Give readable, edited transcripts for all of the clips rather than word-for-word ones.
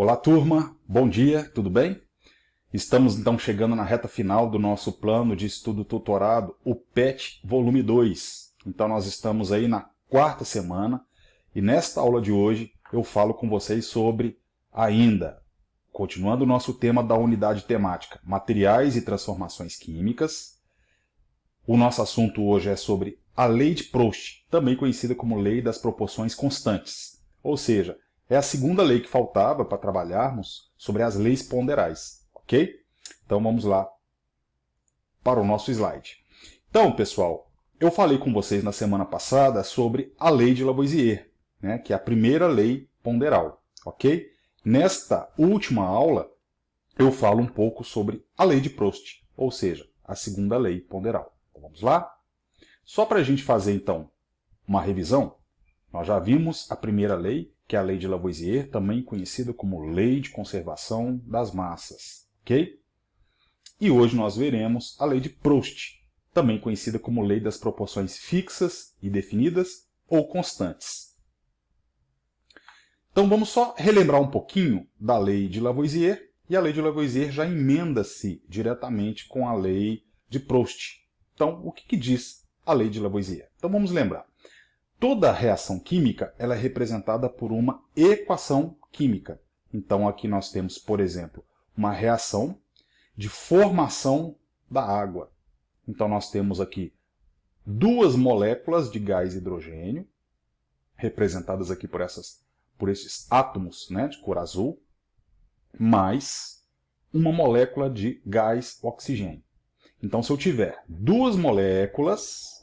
Olá, turma. Bom dia, tudo bem? Estamos então chegando na reta final do nosso plano de estudo tutorado, o PET Volume 2. Então nós estamos aí na quarta semana e nesta aula de hoje eu falo com vocês sobre continuando o nosso tema da unidade temática, materiais e transformações químicas. O nosso assunto hoje é sobre a Lei de Proust, também conhecida como Lei das Proporções Constantes, ou seja, é a segunda lei que faltava para trabalharmos sobre as leis ponderais, ok? Então vamos lá para o nosso slide. Então, pessoal, eu falei com vocês na semana passada sobre a lei de Lavoisier, né, que é a primeira lei ponderal, ok? Nesta última aula, eu falo um pouco sobre a lei de Proust, ou seja, a segunda lei ponderal. Então, vamos lá? Só para a gente fazer, então, uma revisão, nós já vimos a primeira lei, que é a lei de Lavoisier, também conhecida como Lei de Conservação das Massas, ok? E hoje nós veremos a lei de Proust, também conhecida como Lei das Proporções Fixas e Definidas ou Constantes. Então vamos só relembrar um pouquinho da lei de Lavoisier, e a lei de Lavoisier já emenda-se diretamente com a lei de Proust. Então, o que diz a lei de Lavoisier? Então vamos lembrar. Toda reação química ela é representada por uma equação química. Então aqui nós temos, por exemplo, uma reação de formação da água. Então nós temos aqui duas moléculas de gás hidrogênio, representadas aqui por esses átomos, né, de cor azul, mais uma molécula de gás oxigênio. Então se eu tiver duas moléculas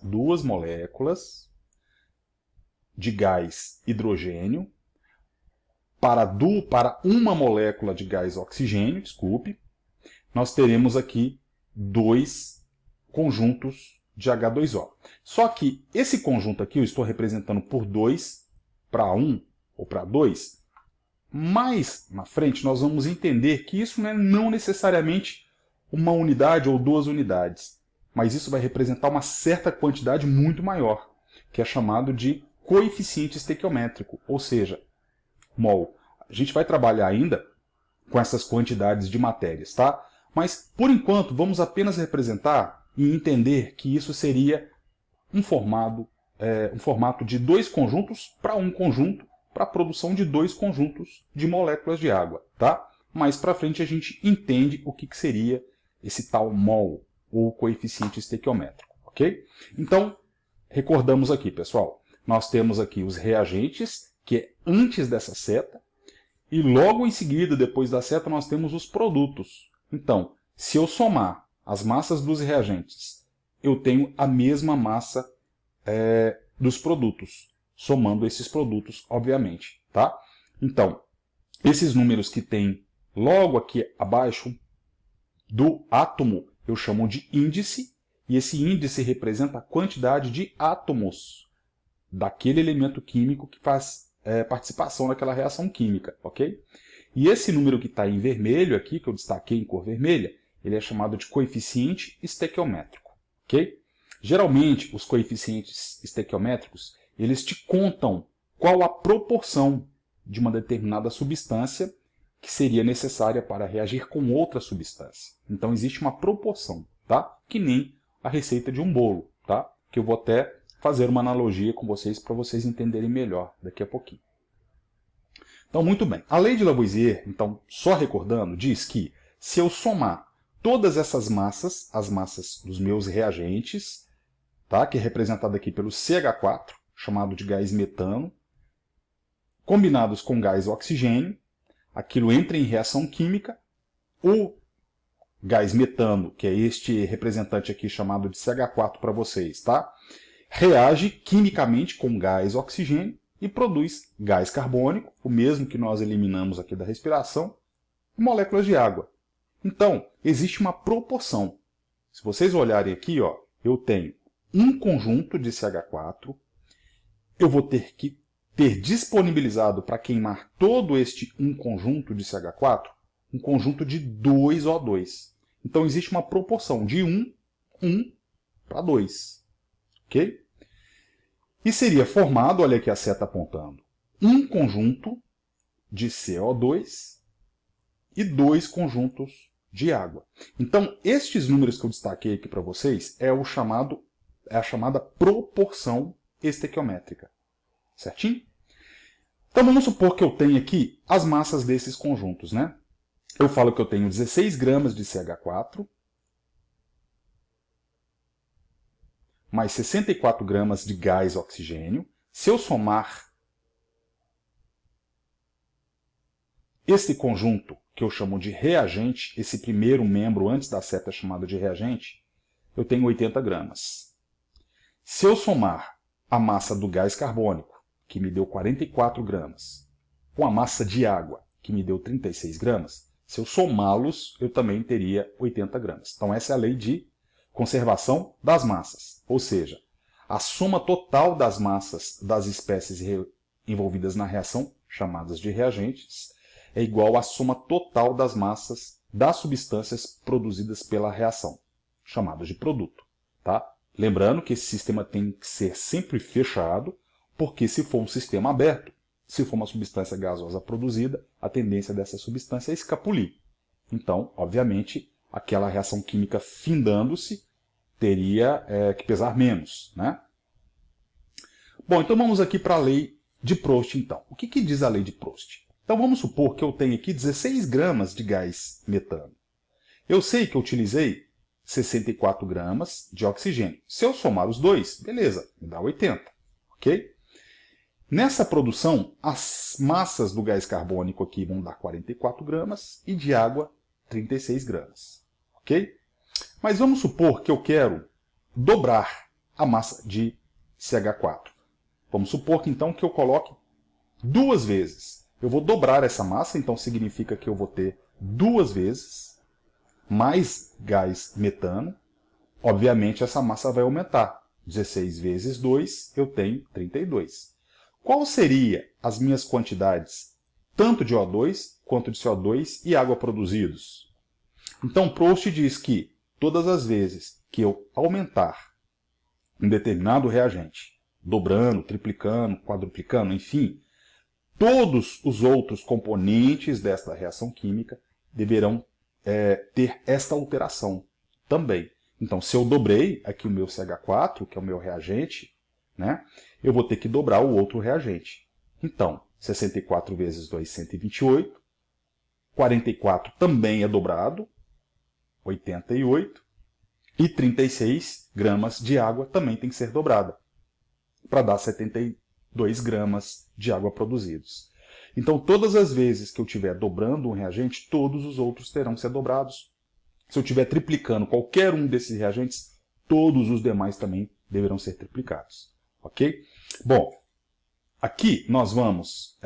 de gás hidrogênio para uma molécula de gás oxigênio, nós teremos aqui dois conjuntos de H2O. Só que esse conjunto aqui eu estou representando por 2 para 1 ou para 2. Mais na frente nós vamos entender que isso não é não necessariamente uma unidade ou duas unidades, mas isso vai representar uma certa quantidade muito maior, que é chamado de coeficiente estequiométrico, ou seja, mol. A gente vai trabalhar ainda com essas quantidades de matérias, tá? Mas, por enquanto, vamos apenas representar e entender que isso seria um formato de dois conjuntos para um conjunto, para a produção de dois conjuntos de moléculas de água, tá? Mais para frente a gente entende o que seria esse tal mol, ou coeficiente estequiométrico, ok? Então, recordamos aqui, pessoal, nós temos aqui os reagentes, que é antes dessa seta, e logo em seguida, depois da seta, nós temos os produtos. Então, se eu somar as massas dos reagentes, eu tenho a mesma massa dos produtos, somando esses produtos, obviamente, tá? Então, esses números que tem logo aqui abaixo do átomo, eu chamo de índice, e esse índice representa a quantidade de átomos daquele elemento químico que faz participação naquela reação química, ok? E esse número que está em vermelho aqui, que eu destaquei em cor vermelha, ele é chamado de coeficiente estequiométrico, ok? Geralmente, os coeficientes estequiométricos, eles te contam qual a proporção de uma determinada substância que seria necessária para reagir com outra substância. Então, existe uma proporção, tá? Que nem a receita de um bolo, tá? Que eu vou até fazer uma analogia com vocês para vocês entenderem melhor daqui a pouquinho. Então, muito bem. A lei de Lavoisier, então, só recordando, diz que se eu somar todas essas massas, as massas dos meus reagentes, tá? Que é representada aqui pelo CH4, chamado de gás metano, combinados com gás oxigênio, aquilo entra em reação química, o gás metano, que é este representante aqui chamado de CH4 para vocês, tá? Reage quimicamente com gás oxigênio e produz gás carbônico, o mesmo que nós eliminamos aqui da respiração, e moléculas de água. Então, existe uma proporção. Se vocês olharem aqui, ó, eu tenho um conjunto de CH4, eu vou ter que ter disponibilizado para queimar todo este um conjunto de CH4, um conjunto de 2O2. Então, existe uma proporção de 1 para 2. Ok? E seria formado, olha aqui a seta apontando, um conjunto de CO2 e 2 conjuntos de água. Então, estes números que eu destaquei aqui para vocês é a chamada proporção estequiométrica. Certinho? Então, vamos supor que eu tenho aqui as massas desses conjuntos, né? Eu falo que eu tenho 16 gramas de CH4, mais 64 gramas de gás oxigênio. Se eu somar esse conjunto, que eu chamo de reagente, esse primeiro membro antes da seta chamado de reagente, eu tenho 80 gramas. Se eu somar a massa do gás carbônico, que me deu 44 gramas, com a massa de água, que me deu 36 gramas, se eu somá-los, eu também teria 80 gramas. Então, essa é a lei de conservação das massas. Ou seja, a soma total das massas das espécies envolvidas na reação, chamadas de reagentes, é igual à soma total das massas das substâncias produzidas pela reação, chamadas de produto. Tá? Lembrando que esse sistema tem que ser sempre fechado, porque se for um sistema aberto, se for uma substância gasosa produzida, a tendência dessa substância é escapulir. Então, obviamente, aquela reação química findando-se teria que pesar menos, né? Bom, então vamos aqui para a lei de Proust, então. O que diz a lei de Proust? Então vamos supor que eu tenho aqui 16 gramas de gás metano. Eu sei que eu utilizei 64 gramas de oxigênio. Se eu somar os dois, beleza, me dá 80, ok? Nessa produção, as massas do gás carbônico aqui vão dar 44 gramas e de água 36 gramas, ok? Mas vamos supor que eu quero dobrar a massa de CH4. Vamos supor que então que eu coloque 2 vezes. Eu vou dobrar essa massa, então significa que eu vou ter 2 vezes mais gás metano. Obviamente essa massa vai aumentar. 16 vezes 2, eu tenho 32. Qual seriam as minhas quantidades, tanto de O2 quanto de CO2 e água produzidos? Então Proust diz que todas as vezes que eu aumentar um determinado reagente, dobrando, triplicando, quadruplicando, enfim, todos os outros componentes desta reação química deverão ter esta alteração também. Então, se eu dobrei aqui o meu CH4, que é o meu reagente, né, eu vou ter que dobrar o outro reagente. Então, 64 vezes 2, 128. 44 também é dobrado, 88. E 36 gramas de água também tem que ser dobrada, para dar 72 gramas de água produzidos. Então, todas as vezes que eu estiver dobrando um reagente, todos os outros terão que ser dobrados. Se eu estiver triplicando qualquer um desses reagentes, todos os demais também deverão ser triplicados. Ok? Bom, aqui nós vamos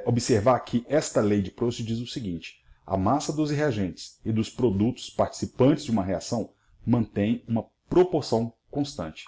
observar que esta lei de Proust diz o seguinte: a massa dos reagentes e dos produtos participantes de uma reação mantém uma proporção constante.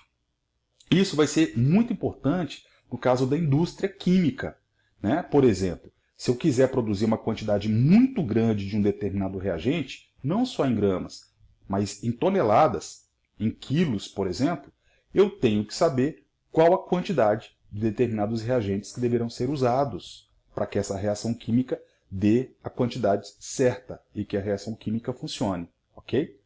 Isso vai ser muito importante no caso da indústria química, né? Por exemplo, se eu quiser produzir uma quantidade muito grande de um determinado reagente, não só em gramas, mas em toneladas, em quilos, por exemplo, eu tenho que saber qual a quantidade de determinados reagentes que deverão ser usados para que essa reação química dê a quantidade certa e que a reação química funcione, ok?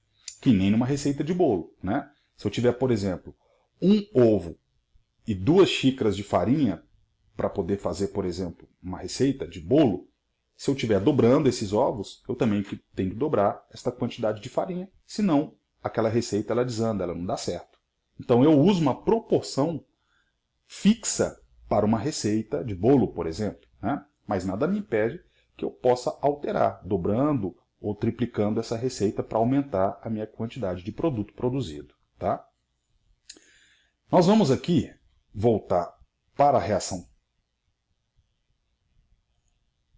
Que nem numa receita de bolo, né? Se eu tiver, por exemplo, um ovo e 2 xícaras de farinha para poder fazer, por exemplo, uma receita de bolo, se eu estiver dobrando esses ovos, eu também tenho que dobrar esta quantidade de farinha, senão aquela receita ela desanda, ela não dá certo. Então eu uso uma proporção fixa para uma receita de bolo, por exemplo, né? Mas nada me impede que eu possa alterar, dobrando ou triplicando essa receita para aumentar a minha quantidade de produto produzido. Tá? Nós vamos aqui voltar para a reação.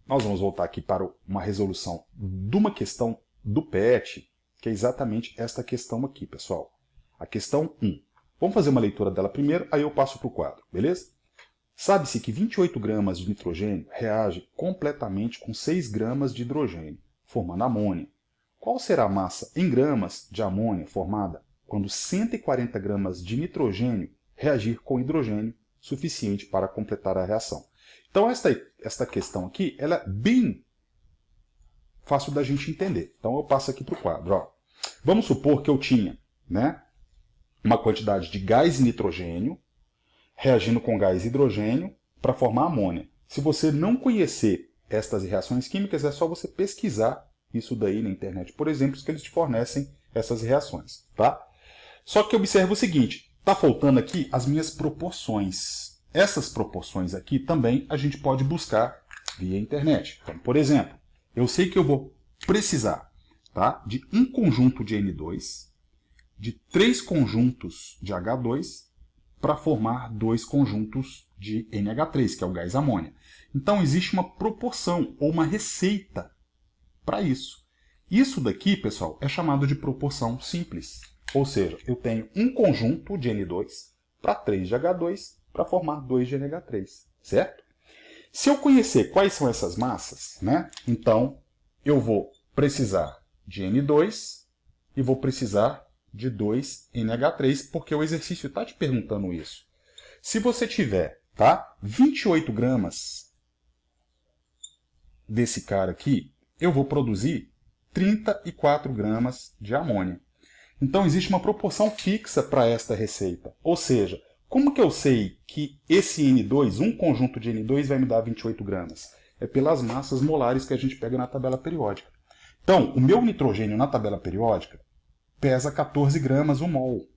Nós vamos voltar aqui para uma resolução de uma questão do PET, que é exatamente esta questão aqui, pessoal. A questão 1. Vamos fazer uma leitura dela primeiro, aí eu passo para o quadro, beleza? Sabe-se que 28 gramas de nitrogênio reage completamente com 6 gramas de hidrogênio, formando amônia. Qual será a massa em gramas de amônia formada quando 140 gramas de nitrogênio reagir com hidrogênio suficiente para completar a reação? Então esta questão aqui ela é bem fácil da gente entender. Então eu passo aqui para o quadro. Ó. Vamos supor que eu tinha, né, uma quantidade de gás nitrogênio reagindo com gás hidrogênio para formar amônia. Se você não conhecer estas reações químicas, é só você pesquisar isso daí na internet, por exemplo, que eles te fornecem essas reações. Tá? Só que observe o seguinte, está faltando aqui as minhas proporções. Essas proporções aqui também a gente pode buscar via internet. Então, por exemplo, eu sei que eu vou precisar, tá, de um conjunto de N2, de 3 conjuntos de H2, para formar 2 conjuntos de NH3, que é o gás amônia. Então, existe uma proporção ou uma receita para isso. Isso daqui, pessoal, é chamado de proporção simples. Ou seja, eu tenho um conjunto de N2 para 3 de H2 para formar 2 de NH3, certo? Se eu conhecer quais são essas massas, né, então eu vou precisar de N2 e vou precisar de 2 NH3, porque o exercício está te perguntando isso. Se você tiver, tá, 28 gramas desse cara aqui, eu vou produzir 34 gramas de amônia. Então existe uma proporção fixa para esta receita. Ou seja, como que eu sei que esse N2, um conjunto de N2, vai me dar 28 gramas? É pelas massas molares que a gente pega na tabela periódica. Então, o meu nitrogênio na tabela periódica pesa 14 gramas o mol.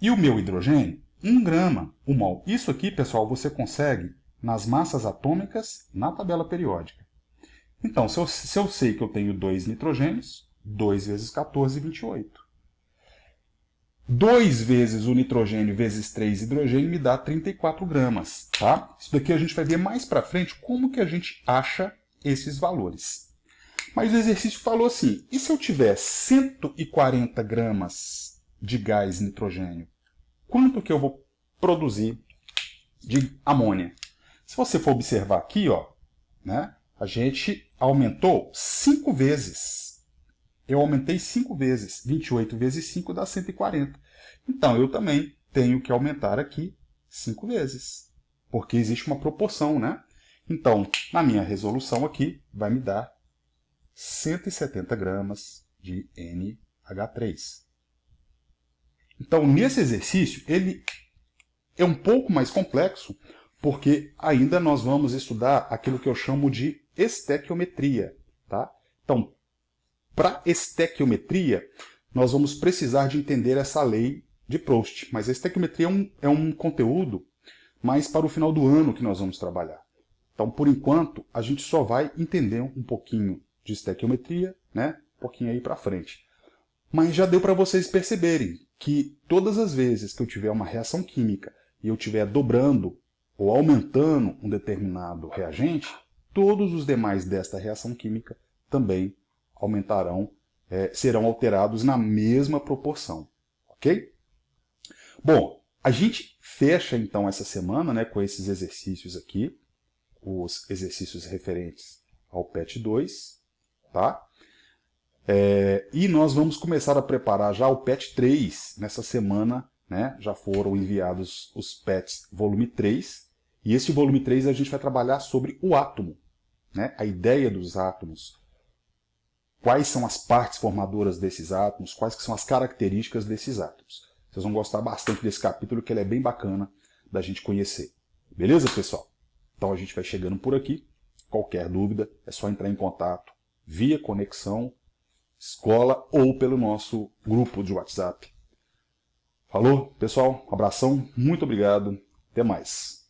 E o meu hidrogênio, 1 grama o mol. Isso aqui, pessoal, você consegue nas massas atômicas na tabela periódica. Então, se eu sei que eu tenho 2 nitrogênios, 2 vezes 14, 28. 2 vezes o nitrogênio vezes 3 hidrogênio me dá 34 gramas. Tá? Isso daqui a gente vai ver mais para frente como que a gente acha esses valores. Mas o exercício falou assim, e se eu tiver 140 gramas de gás nitrogênio, quanto que eu vou produzir de amônia? Se você for observar aqui, ó, né, a gente aumentou 5 vezes. Eu aumentei 5 vezes. 28 vezes 5 dá 140. Então, eu também tenho que aumentar aqui 5 vezes. Porque existe uma proporção, né? Então, na minha resolução aqui, vai me dar 170 gramas de NH3. Então, nesse exercício, ele é um pouco mais complexo, porque ainda nós vamos estudar aquilo que eu chamo de estequiometria. Tá? Então, para estequiometria, nós vamos precisar de entender essa lei de Proust. Mas a estequiometria é um conteúdo mais para o final do ano que nós vamos trabalhar. Então, por enquanto, a gente só vai entender um pouquinho de estequiometria, né? Um pouquinho aí para frente. Mas já deu para vocês perceberem que todas as vezes que eu tiver uma reação química e eu estiver dobrando ou aumentando um determinado reagente, todos os demais desta reação química também aumentarão, serão alterados na mesma proporção. Ok? Bom, a gente fecha então essa semana, né, com esses exercícios aqui, os exercícios referentes ao PET 2, tá? E nós vamos começar a preparar já o PET 3 nessa semana, né? Já foram enviados os PETs volume 3, e esse volume 3 a gente vai trabalhar sobre o átomo, né? A ideia dos átomos, quais são as partes formadoras desses átomos, quais que são as características desses átomos. Vocês vão gostar bastante desse capítulo, que ele é bem bacana da gente conhecer. Beleza, pessoal? Então a gente vai chegando por aqui. Qualquer dúvida, é só entrar em contato via conexão, escola ou pelo nosso grupo de WhatsApp. Falou, pessoal? Um abração, muito obrigado, até mais.